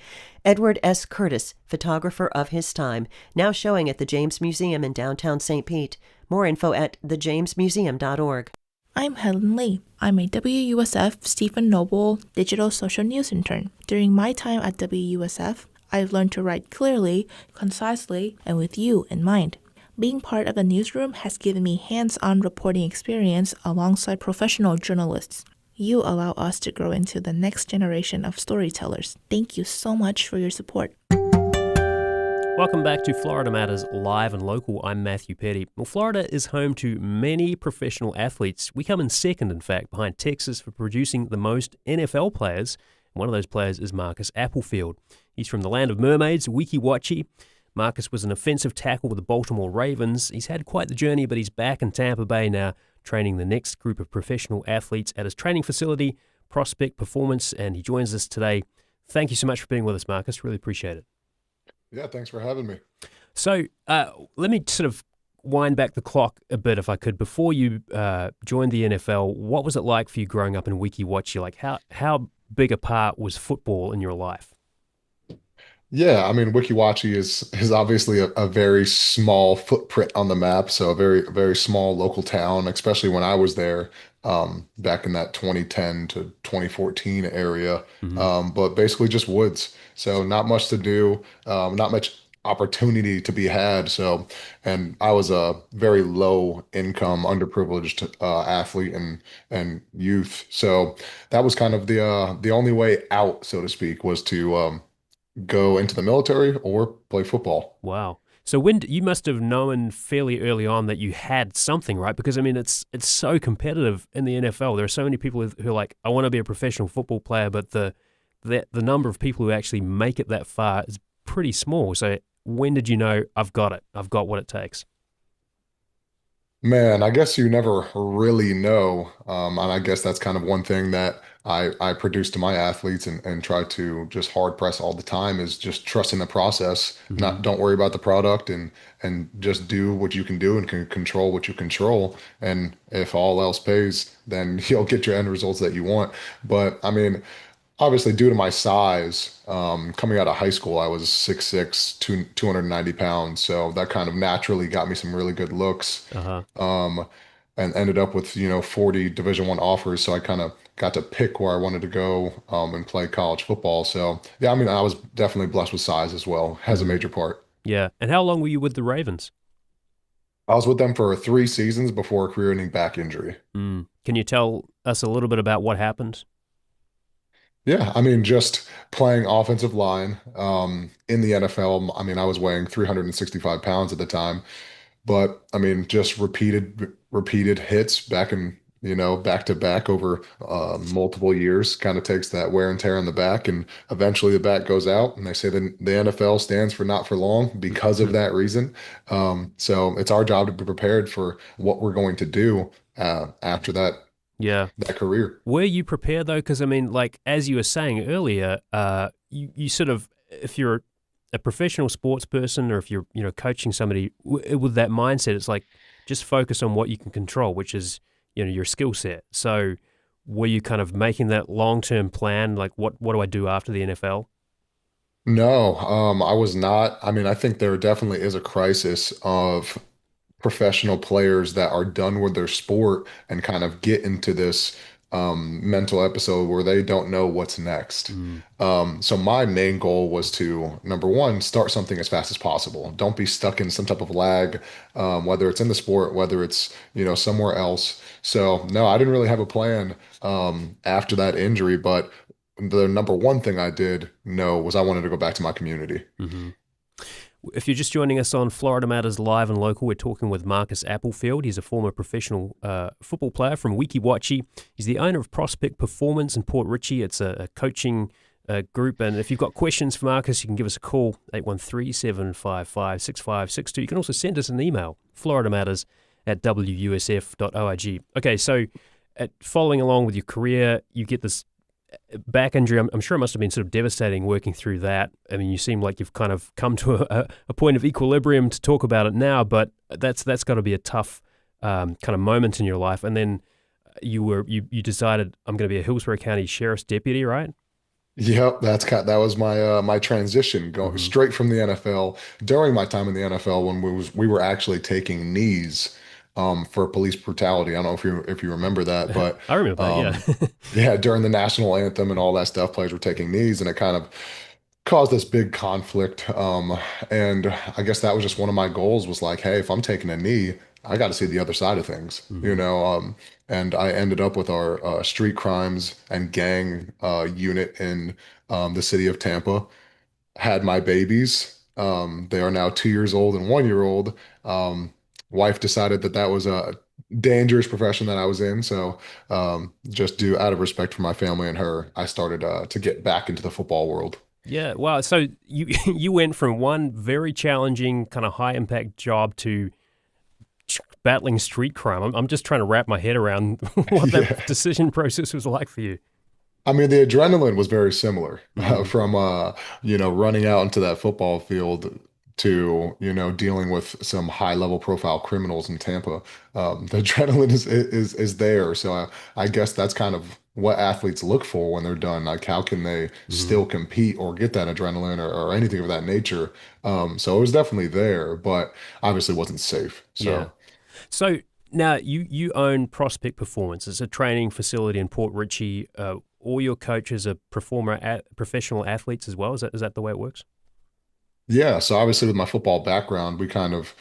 Edward S. Curtis, photographer of his time, now showing at the James Museum in downtown St. Pete. More info at thejamesmuseum.org. I'm Helen Lee. I'm a WUSF Stephen Noble digital social news intern. During my time at WUSF, I've learned to write clearly, concisely, and with you in mind. Being part of the newsroom has given me hands-on reporting experience alongside professional journalists. You allow us to grow into the next generation of storytellers. Thank you so much for your support. Welcome back to Florida Matters Live and Local. I'm Matthew Petty. Well, Florida is home to many professional athletes. We come in second, in fact, behind Texas for producing the most NFL players. One of those players is Marcus Applefield. He's from the land of mermaids, Weeki Wachee. Marcus was an offensive tackle with the Baltimore Ravens. He's had quite the journey, but he's back in Tampa Bay now, training the next group of professional athletes at his training facility, Prospect Performance, and he joins us today. Thank you so much for being with us, Marcus. Really appreciate it. Yeah, thanks for having me. So let me sort of wind back the clock a bit, if I could. Before you joined the NFL, what was it like for you growing up in Weeki Wachee? Like, how big a part was football in your life? Yeah, I mean, Weeki Wachee is obviously a very small footprint on the map, so a very small local town, especially when I was there back in that 2010 to 2014 area. But basically just woods, so not much to do, not much opportunity to be had. So, and I was a very low income, underprivileged athlete and youth, so that was kind of the only way out, so to speak, was to go into the military or play football. Wow. So when you must have known fairly early on that you had something, right? Because I mean, it's so competitive in the NFL. There are so many people who are like, I want to be a professional football player, but the number of people who actually make it that far is pretty small. So when did you know, I've got it? I've got what it takes? Man, I guess you never really know. And I guess that's kind of one thing that I produce to my athletes and try to just hard press all the time is just trust in the process. Don't worry about the product and just do what you can do and can control what you control. And if all else pays, then you'll get your end results that you want. But I mean, obviously due to my size, coming out of high school, I was 6'6", 290 pounds. So that kind of naturally got me some really good looks. And ended up with, 40 Division I offers. So I kind of got to pick where I wanted to go and play college football. So yeah, I mean, I was definitely blessed with size as well. Has a major part. Yeah. And how long were you with the Ravens? I was with them for 3 seasons before a career-ending back injury. Can you tell us a little bit about what happened? Yeah, I mean, just playing offensive line in the NFL. I mean, I was weighing 365 pounds at the time, but I mean, just repeated hits back to back over multiple years kind of takes that wear and tear on the back, and eventually the back goes out. And they say the NFL stands for not for long because of that reason. So it's our job to be prepared for what we're going to do after Yeah. that career. Were you prepared though? Because I mean, like as you were saying earlier, you sort of, if you're a professional sports person or if you're coaching somebody with that mindset, it's like just focus on what you can control, which is your skill set. So were you kind of making that long-term plan, like what do I do after the NFL? No, I was not. I mean, I think there definitely is a crisis of professional players that are done with their sport and kind of get into this mental episode where they don't know what's next. So my main goal was to, number one, start something as fast as possible. Don't be stuck in some type of lag, whether it's in the sport, whether it's, somewhere else. So no, I didn't really have a plan after that injury, but the number one thing I did know was I wanted to go back to my community. Mm-hmm. If you're just joining us on Florida Matters Live and Local, we're talking with Marcus Applefield. He's a former professional football player from Weeki Wachee. He's the owner of Prospect Performance in Port Richey. It's a coaching group. And if you've got questions for Marcus, you can give us a call, 813-755-6562. You can also send us an email, floridamatters@wusf.org. Okay, so following along with your career, you get this back injury. I'm sure it must have been sort of devastating working through that. I mean, you seem like you've kind of come to a point of equilibrium to talk about it now, but that's got to be a tough kind of moment in your life. And then you decided, I'm going to be a Hillsborough County Sheriff's deputy, right? Yep, that was my my transition going straight from the NFL. During my time in the NFL, when we were actually taking knees for police brutality. I don't know if you remember that, but I remember that, yeah. yeah, during the national anthem and all that stuff, players were taking knees, and it kind of caused this big conflict. And I guess that was just one of my goals was like, hey, if I'm taking a knee, I got to see the other side of things, and I ended up with our street crimes and gang unit in the city of Tampa. Had my babies. They are now 2 years old and 1 year old. Wife decided that was a dangerous profession that I was in. So just out of respect for my family and her, I started to get back into the football world. Yeah, wow. So you went from one very challenging kind of high impact job to battling street crime. I'm just trying to wrap my head around what that decision process was like for you. I mean, the adrenaline was very similar from running out into that football field to dealing with some high level profile criminals in Tampa. The adrenaline is there, so I guess that's kind of what athletes look for when they're done. Like, how can they still compete or get that adrenaline or anything of that nature? So it was definitely there, but obviously wasn't safe. So. Yeah. So now you own Prospect Performance. It's a training facility in Port Richey. All your coaches are professional athletes as well. Is that the way it works? Yeah, so obviously with my football background, we kind of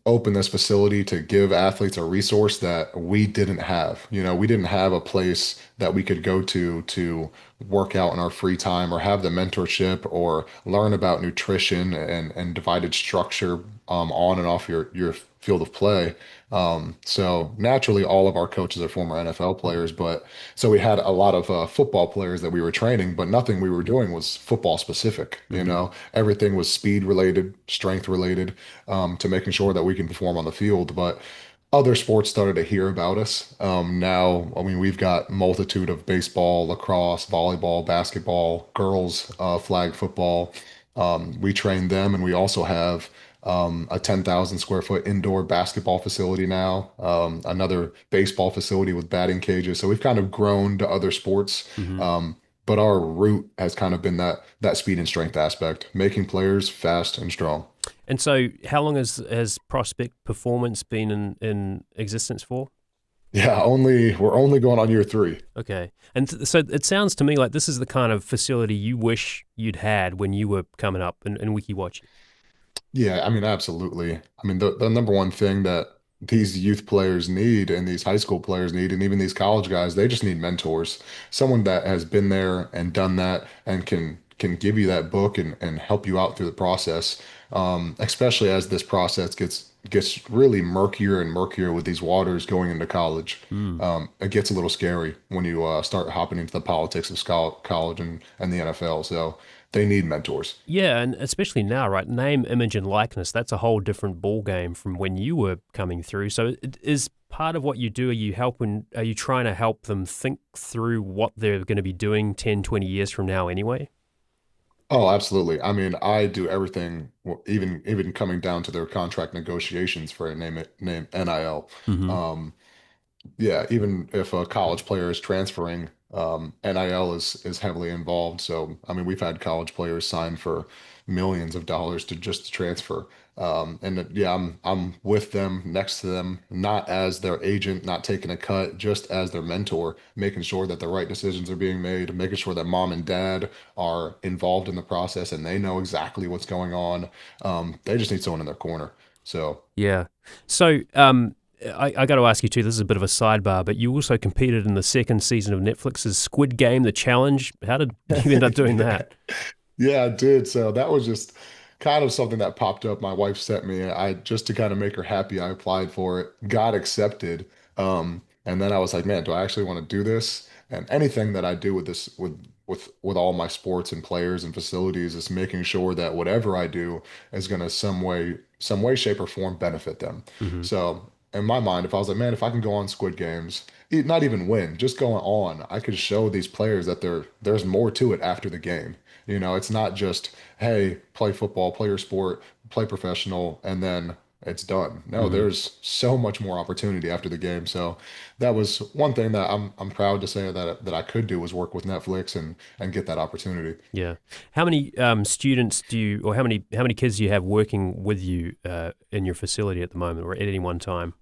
opened this facility to give athletes a resource that we didn't have. We didn't have a place that we could go to work out in our free time or have the mentorship or learn about nutrition and divided structure on and off your field of play. So naturally, all of our coaches are former NFL players, but so we had a lot of football players that we were training, but nothing we were doing was football specific. Everything was speed related, strength related, to making sure that we can perform on the field. But other sports started to hear about us. Now, I mean, we've got multitude of baseball, lacrosse, volleyball, basketball, girls, flag football. We train them, and we also have a 10,000 square foot indoor basketball facility now, another baseball facility with batting cages. So we've kind of grown to other sports. But our root has kind of been that speed and strength aspect, making players fast and strong. And so how long has Prospect Performance been in existence for? Yeah, we're only going on year 3. Okay. And so it sounds to me like this is the kind of facility you wish you'd had when you were coming up in Weeki Wachee. Yeah, I mean, absolutely. I mean, the number one thing that these youth players need and these high school players need and even these college guys, they just need mentors. Someone that has been there and done that and can give you that book and help you out through the process. Especially as this process gets really murkier and murkier with these waters going into college. It gets a little scary when you start hopping into the politics of college and the NFL. So they need mentors. Yeah, and especially now, right? Name, image, and likeness, that's a whole different ball game from when you were coming through. So is part of what you do, are you trying to help them think through what they're going to be doing 10, 20 years from now anyway? Oh, absolutely. I mean, I do everything, even coming down to their contract negotiations for a name NIL. Mm-hmm. Yeah, even if a college player is transferring, NIL is heavily involved. So, I mean, we've had college players sign for millions of dollars to just transfer. Yeah, I'm with them, next to them, not as their agent, not taking a cut, just as their mentor, making sure that the right decisions are being made, making sure that mom and dad are involved in the process and they know exactly what's going on. They just need someone in their corner. So, Yeah. So, I got to ask you too, this is a bit of a sidebar, but you also competed in the second season of Netflix's Squid Game, The Challenge. How did you end up doing that? yeah, I did. So that was just kind of something that popped up. My wife sent me. I just to kind of make her happy, I applied for it, got accepted. And then I was like, man, do I actually want to do this? And anything that I do with this, with all my sports and players and facilities, is making sure that whatever I do is going to some way, shape, or form benefit them. Mm-hmm. So in my mind, if I was like, man, if I can go on Squid Games, not even win, just going on, I could show these players that there's more to it after the game. It's not just, hey, play football, play your sport, play professional, and then it's done. No, Mm-hmm. there's so much more opportunity after the game. So that was one thing that I'm proud to say that I could do, was work with Netflix and get that opportunity. Yeah. How many students or how many kids do you have working with you in your facility at the moment, or at any one time?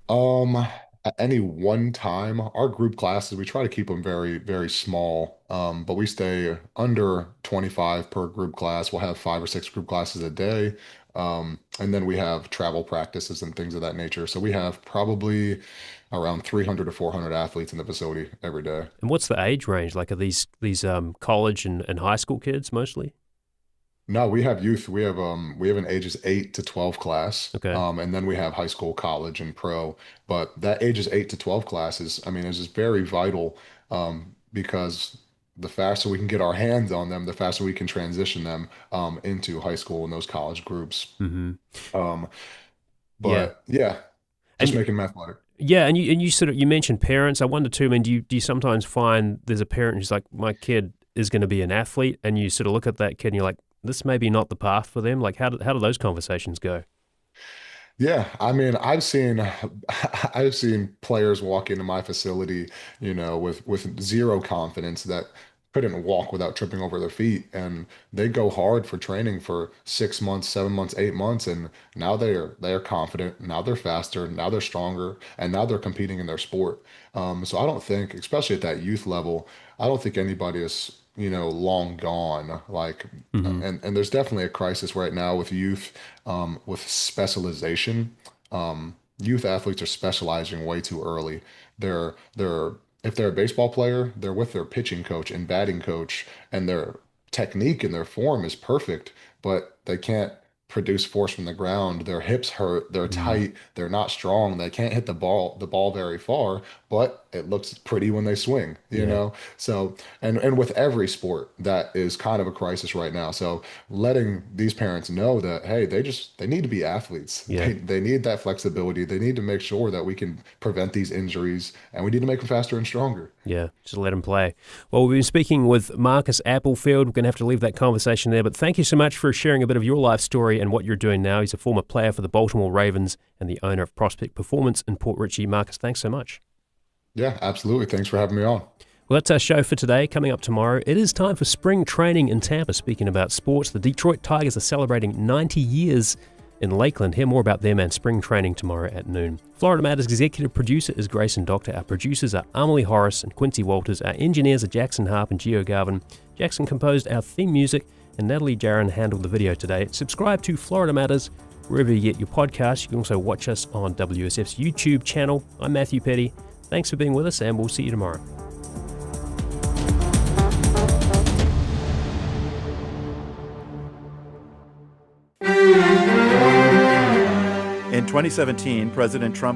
At any one time, our group classes, we try to keep them very, very small. But we stay under 25 per group class. We'll have 5 or 6 group classes a day. And then we have travel practices and things of that nature. So we have probably around 300 to 400 athletes in the facility every day. And what's the age range? Like, are these college and high school kids mostly? No, we have youth. We have an ages 8 to 12 class. Okay. And then we have high school, college, and pro. But that ages 8 to 12 classes, I mean, is just very vital, because the faster we can get our hands on them, the faster we can transition them into high school and those college groups. Mm-hmm. Um, Yeah. but yeah, just making them athletic. Yeah, and you sort of, you mentioned parents. I wonder too, I mean, do you sometimes find there's a parent who's like, my kid is going to be an athlete, and you sort of look at that kid and you're like, this may be not the path for them? Like, how do those conversations go? Yeah, I mean, I've seen I've seen players walk into my facility, with zero confidence, that couldn't walk without tripping over their feet, and they go hard for training for 6 months, 7 months, 8 months, and now they're confident, now they're faster, now they're stronger, and now they're competing in their sport. So I don't think, especially at that youth level, I don't think anybody is, long gone. Like, Mm-hmm. and there's definitely a crisis right now with youth, with specialization. Youth athletes are specializing way too early. They're if they're a baseball player, they're with their pitching coach and batting coach, and their technique and their form is perfect, but they can't produce force from the ground. Their hips hurt, they're Mm-hmm. tight, they're not strong, they can't hit the ball very far, but it looks pretty when they swing, Yeah. So, and with every sport, that is kind of a crisis right now. So letting these parents know that, hey, they need to be athletes. Yeah. They need that flexibility. They need to make sure that we can prevent these injuries, and we need to make them faster and stronger. Yeah, just let him play. Well, we've been speaking with Marcus Applefield. We're going to have to leave that conversation there, but thank you so much for sharing a bit of your life story and what you're doing now. He's a former player for the Baltimore Ravens and the owner of Prospect Performance in Port Richey. Marcus, thanks so much. Yeah, absolutely. Thanks for having me on. Well, that's our show for today. Coming up tomorrow, it is time for spring training in Tampa. Speaking about sports, the Detroit Tigers are celebrating 90 years in Lakeland. Hear more about them and spring training tomorrow at noon. Florida Matters executive producer is Grayson Doctor. Our producers are Amelie Horace and Quincy Walters. Our engineers are Jackson Harp and Gio Garvin. Jackson composed our theme music, and Natalie Jaron handled the video today. Subscribe to Florida Matters wherever you get your podcasts. You can also watch us on WSF's YouTube channel. I'm Matthew Petty. Thanks for being with us, and we'll see you tomorrow. In 2017, President Trump